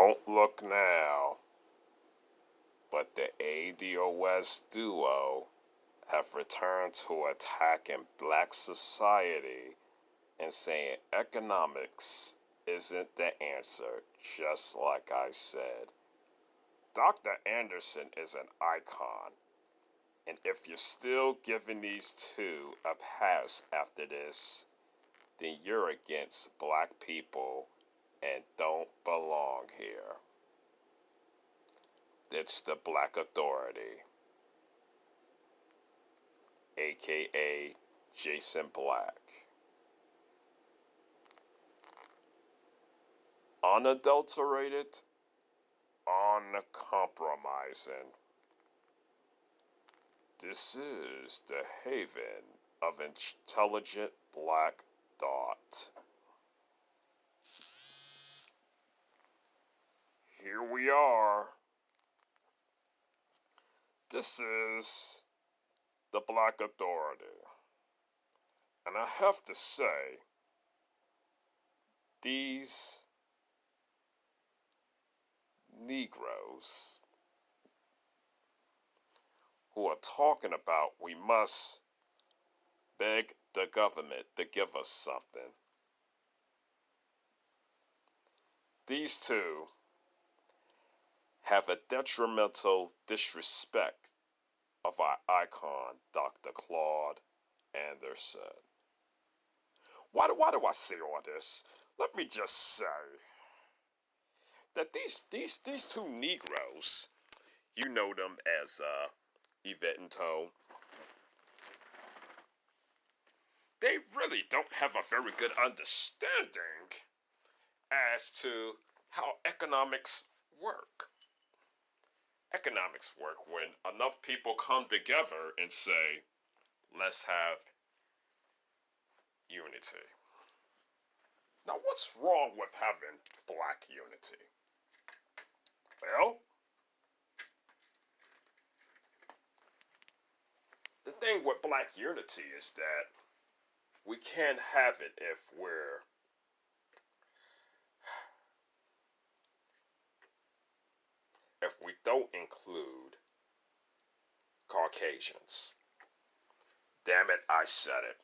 Don't look now, but the ADOS duo have returned to attacking black society and saying economics isn't the answer, just like I said. Dr. Anderson is an icon, and if you're still giving these two a pass after this, then you're against black people and don't belong here. It's the Black Authority, aka Jason Black. Unadulterated, uncompromising. This is the haven of intelligent black thought. Here we are. This is the Black Authority. And I have to say, these Negroes who are talking about we must beg the government to give us something. These two have a detrimental disrespect of our icon, Dr. Claude Anderson. Why do I say all this? Let me just say that these two Negroes, you know them as Yvette and Tone, they really don't have a very good understanding as to how economics work. Economics work when enough people come together and say, let's have unity. Now, what's wrong with having black unity? Well, the thing with black unity is that we can't have it if we don't include Caucasians. Damn it, I said it.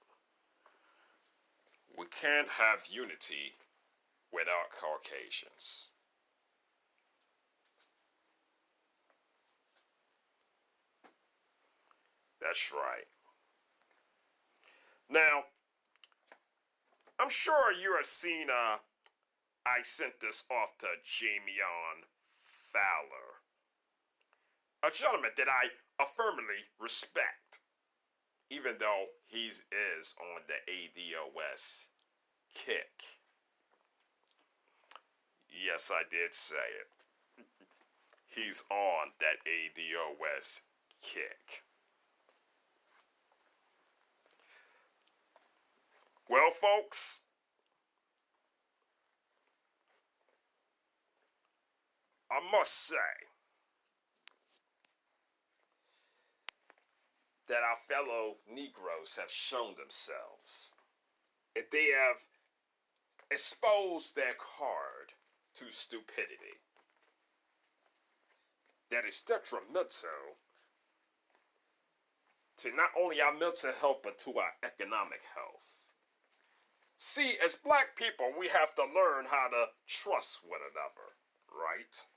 We can't have unity without Caucasians. That's right. Now, I'm sure you have seen, I sent this off to Jamion Fowler, a gentleman that I affirmatively respect, even though he is on the ADOS kick. Yes, I did say it. He's on that ADOS kick. Well, folks, I must say that our fellow Negroes have shown themselves. If they have exposed their card to stupidity that is detrimental to not only our mental health but to our economic health. See, as black people, we have to learn how to trust one another, right?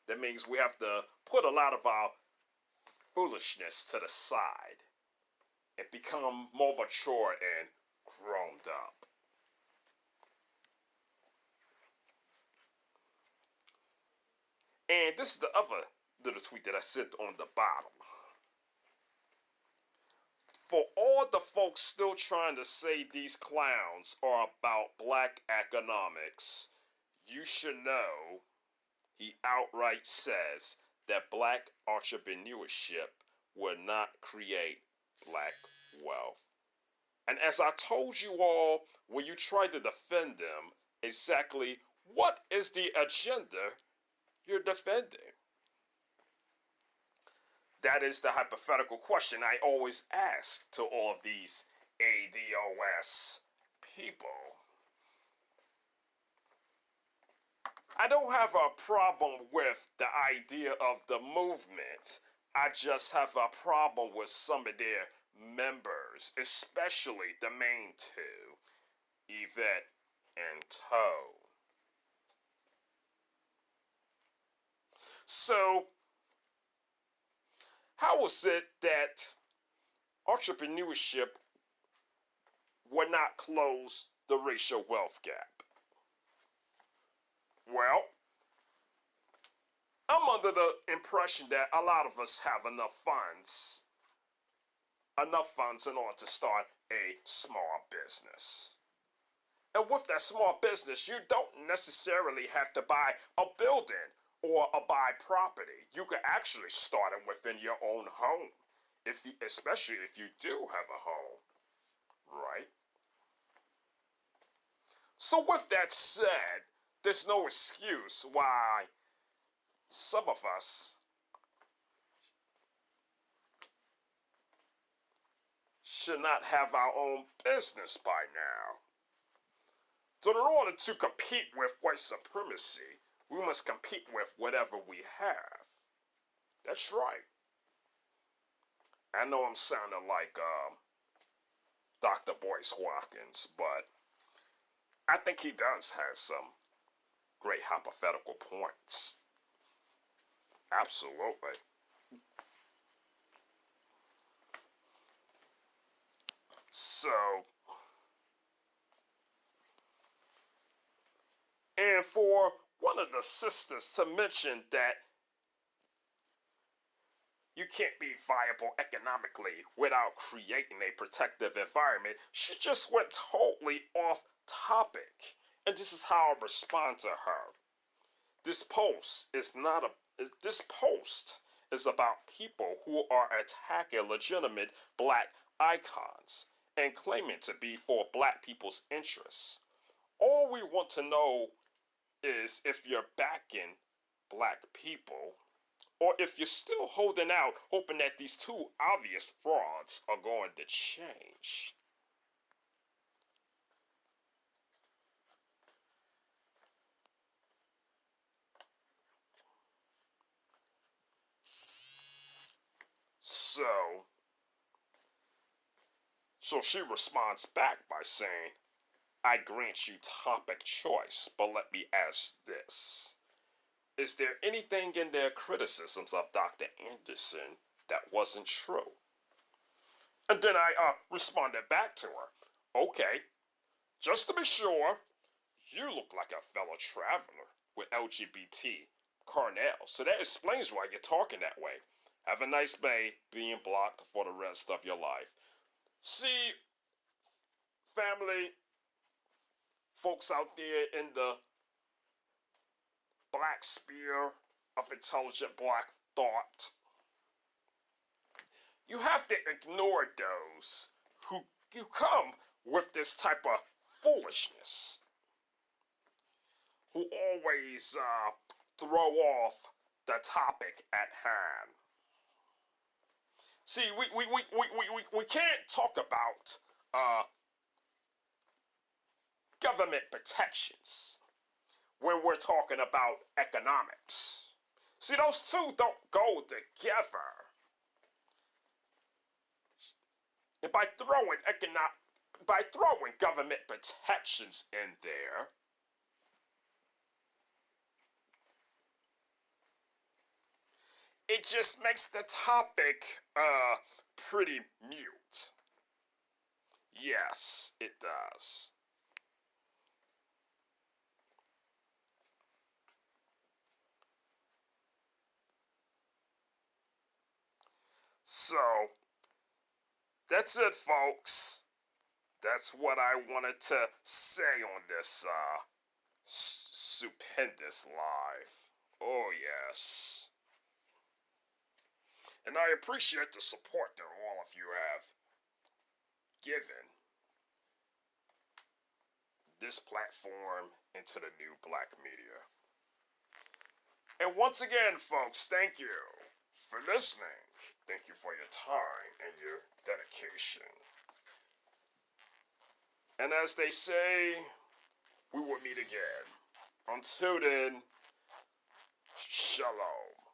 That means we have to put a lot of our foolishness to the side and become more mature and grown up. And this is the other little tweet that I sent on the bottom. For all the folks still trying to say these clowns are about black economics, you should know he outright says that black entrepreneurship will not create black wealth. And as I told you all when you tried to defend them, exactly what is the agenda you're defending? That is the hypothetical question I always ask to all of these ADOS people. I don't have a problem with the idea of the movement. I just have a problem with some of their members, especially the main two, Yvette and Toe. So, how is it that entrepreneurship would not close the racial wealth gap? Well, I'm under the impression that a lot of us have enough funds in order to start a small business. And with that small business, you don't necessarily have to buy a building or buy property. You could actually start it within your own home, especially if you do have a home, right? So with that said, there's no excuse why some of us should not have our own business by now. So in order to compete with white supremacy, we must compete with whatever we have. That's right. I know I'm sounding like Dr. Boyce Watkins, but I think he does have some great hypothetical points. Absolutely. So, and for one of the sisters to mention that you can't be viable economically without creating a protective environment, she just went totally off topic. And this is how I respond to her. This post is about people who are attacking legitimate black icons and claiming to be for black people's interests. All we want to know is if you're backing black people or if you're still holding out hoping that these two obvious frauds are going to change. So she responds back by saying, I grant you topic choice, but let me ask this. Is there anything in their criticisms of Dr. Anderson that wasn't true? And then I responded back to her. Okay, just to be sure, you look like a fellow traveler with LGBT Cornell, so that explains why you're talking that way. Have a nice day being blocked for the rest of your life. See, family, folks out there in the black sphere of intelligent black thought, you have to ignore those who come with this type of foolishness, who always throw off the topic at hand. See, we can't talk about government protections when we're talking about economics. See, those two don't go together. And by throwing government protections in there, it just makes the topic pretty mute. Yes, it does. So, that's it, folks. That's what I wanted to say on this stupendous live. Oh, yes. And I appreciate the support that all of you have given this platform into the new black media. And once again, folks, thank you for listening. Thank you for your time and your dedication. And as they say, we will meet again. Until then, Shalom.